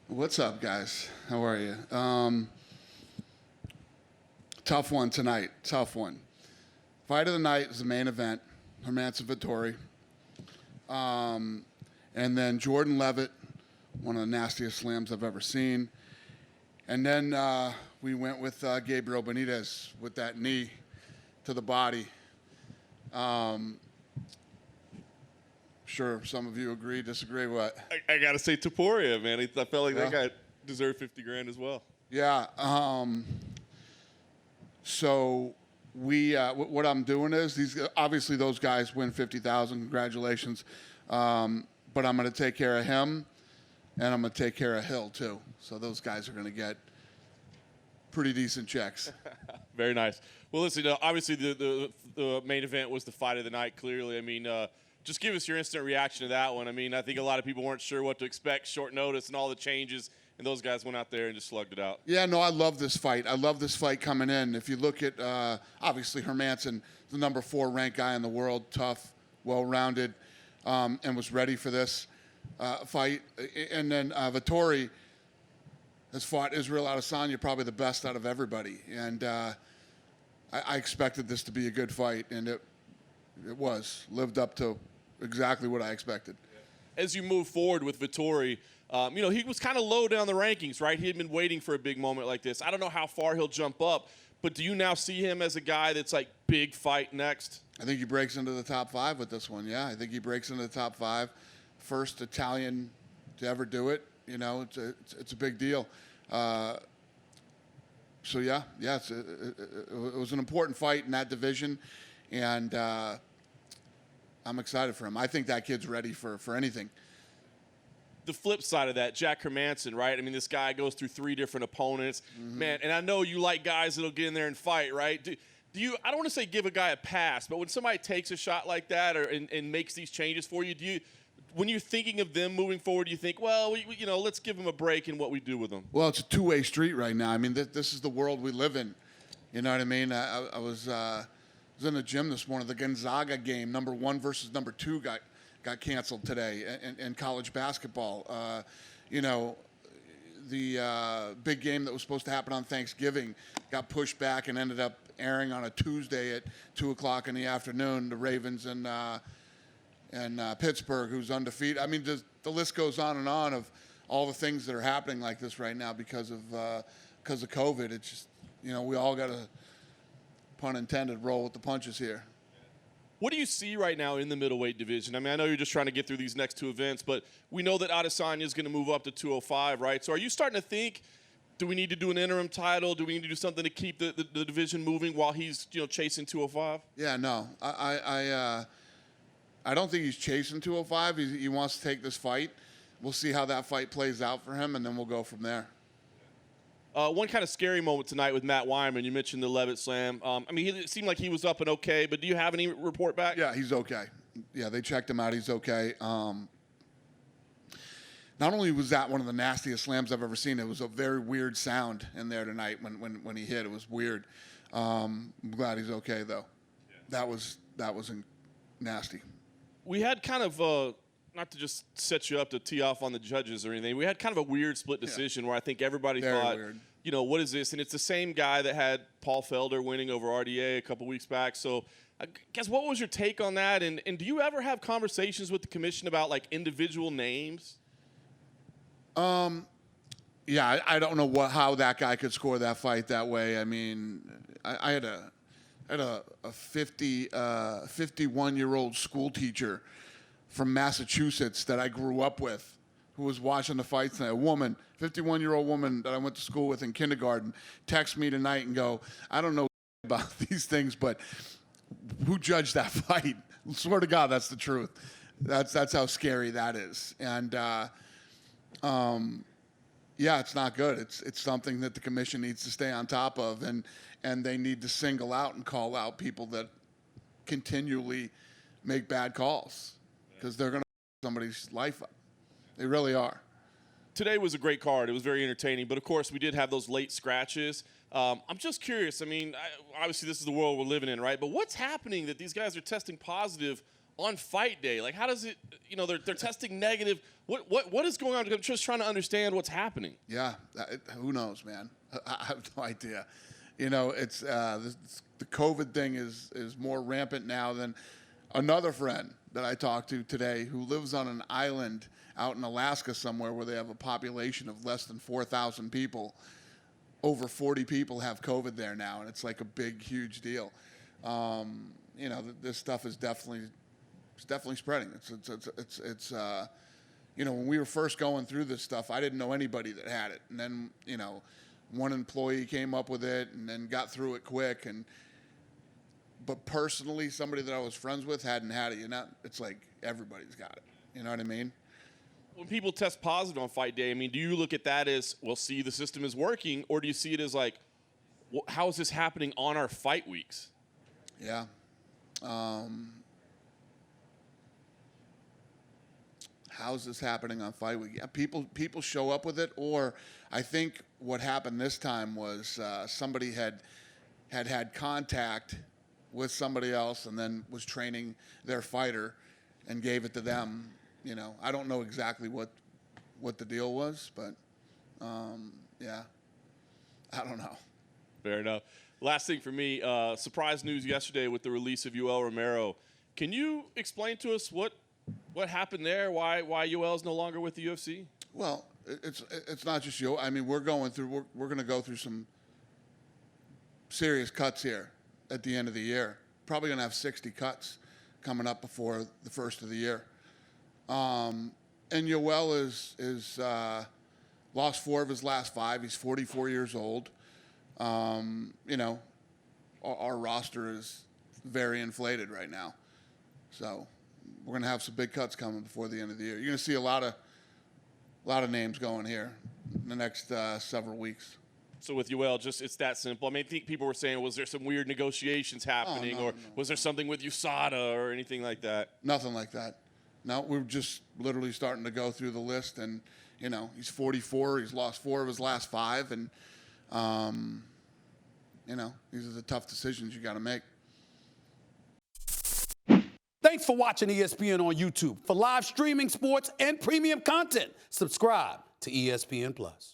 What's up, guys? How are you? Tough one tonight. Tough one. Fight of the night is the main event. Hermansson Vettori. And then Jordan Levitt, one of the nastiest slams I've ever seen. And then we went with Gabriel Benitez with that knee to the body. Sure, some of you agree, disagree. What? I got to say Topuria, man. I felt like that guy deserved 50 grand as well. Yeah. So what I'm doing is obviously those guys win 50,000. Congratulations. But I'm going to take care of him, and I'm going to take care of Hill too. So those guys are going to get pretty decent checks. Very nice. Well, listen. Obviously, the main event was the fight of the night. Clearly, I mean. Just give us your instant reaction to that one. I mean, I think a lot of people weren't sure what to expect, short notice and all the changes, and those guys went out there and just slugged it out. Yeah, no, I love this fight. I love this fight coming in. If you look at, obviously, Hermansson, the number 4 ranked guy in the world, tough, well-rounded, and was ready for this fight. And then Vettori has fought Israel Adesanya, probably the best out of everybody. And I expected this to be a good fight, and it lived up to exactly what I expected. As you move forward with Vettori, he was kind of low down the rankings, right? He had been waiting for a big moment like this. I don't know how far he'll jump up, but do you now see him as a guy that's like big fight next? I think he breaks into the top 5 with this one, yeah. I think he breaks into the top 5. First Italian to ever do it. You know, it's a big deal. It was an important fight in that division, and I'm excited for him. I think that kid's ready for anything. The flip side of that, Jack Hermansson, right? I mean, this guy goes through 3 different opponents. Mm-hmm. Man, and I know you like guys that'll get in there and fight, right? Do you, I don't want to say give a guy a pass, but when somebody takes a shot like that and makes these changes for you, when you're thinking of them moving forward, do you think, well, let's give them a break in what we do with them? Well, it's a two-way street right now. I mean, this is the world we live in. You know what I mean? I was in the gym this morning. The Gonzaga game, number 1 versus number 2, got canceled today in college basketball. The big game that was supposed to happen on Thanksgiving got pushed back and ended up airing on a Tuesday at 2:00 in the afternoon. The Ravens and Pittsburgh, who's undefeated. I mean, the list goes on and on of all the things that are happening like this right now because of COVID. It's just, we all got to, pun intended, roll with the punches here. What do you see right now in the middleweight division? I mean, I know you're just trying to get through these next 2 events, but we know that Adesanya is going to move up to 205, right? So are you starting to think, do we need to do an interim title? Do we need to do something to keep the division moving while he's chasing 205? Yeah, no. I don't think he's chasing 205. He wants to take this fight. We'll see how that fight plays out for him, and then we'll go from there. One kind of scary moment tonight with Matt Wyman. You mentioned the Levitt slam. It seemed like he was up and okay, but do you have any report back? Yeah, he's okay. Yeah, they checked him out. He's okay. Not only was that one of the nastiest slams I've ever seen, it was a very weird sound in there tonight when he hit. It was weird. I'm glad he's okay, though. Yeah. That was nasty. We had kind of not to just set you up to tee off on the judges or anything, we had kind of a weird split decision where I think everybody thought, weird. What is this? And it's the same guy that had Paul Felder winning over RDA a couple weeks back. So I guess what was your take on that? And do you ever have conversations with the commission about, like, individual names? Yeah, I don't know how that guy could score that fight that way. I mean, I had a 51-year-old school teacher from Massachusetts that I grew up with who was watching the fight tonight. A woman, 51-year-old woman that I went to school with in kindergarten, text me tonight and go, I don't know about these things, but who judged that fight? I swear to God, that's the truth. That's how scary that is. And, it's not good. It's something that the commission needs to stay on top of, and they need to single out and call out people that continually make bad calls, because they're going to somebody's life up. They really are. Today was a great card. It was very entertaining. But, of course, we did have those late scratches. I'm just curious. I mean, obviously this is the world we're living in, right? But what's happening that these guys are testing positive on fight day? Like, how does it, they're testing negative. What is going on? I'm just trying to understand what's happening. Yeah, who knows, man? I have no idea. It's the COVID thing is more rampant now than another friend that I talked to today who lives on an island out in Alaska somewhere where they have a population of less than 4,000 people. Over 40 people have COVID there now, and it's like a big, huge deal. This stuff is definitely spreading. It's when we were first going through this stuff, I didn't know anybody that had it, and then one employee came up with it and then got through it quick. But personally, somebody that I was friends with hadn't had it. It's like everybody's got it. You know what I mean? When people test positive on fight day, I mean, do you look at that as, well, see, the system is working, or do you see it as like, well, how is this happening on our fight weeks? Yeah. How's this happening on fight week? Yeah, people show up with it, or I think what happened this time was somebody had contact with somebody else and then was training their fighter and gave it to them. I don't know exactly what the deal was, but yeah, I don't know. Fair enough. Last thing for me, surprise news yesterday with the release of Yoel Romero. Can you explain to us what happened there? Why Yoel is no longer with the UFC? Well, it's not just Yoel. I mean, we're going to go through some serious cuts here at the end of the year. Probably going to have 60 cuts coming up before the first of the year. And Yoel is lost 4 of his last 5. He's 44 years old. Our roster is very inflated right now. So we're going to have some big cuts coming before the end of the year. You're going to see a lot of names going here in the next several weeks. So with Yoel, it's that simple. I mean, I think people were saying, was there some weird negotiations happening, was there something with USADA or anything like that? Nothing like that. No, we're just literally starting to go through the list, and he's 44. He's lost 4 of his last 5, and these are the tough decisions you got to make. Thanks for watching ESPN on YouTube. For live streaming sports and premium content, subscribe to ESPN Plus.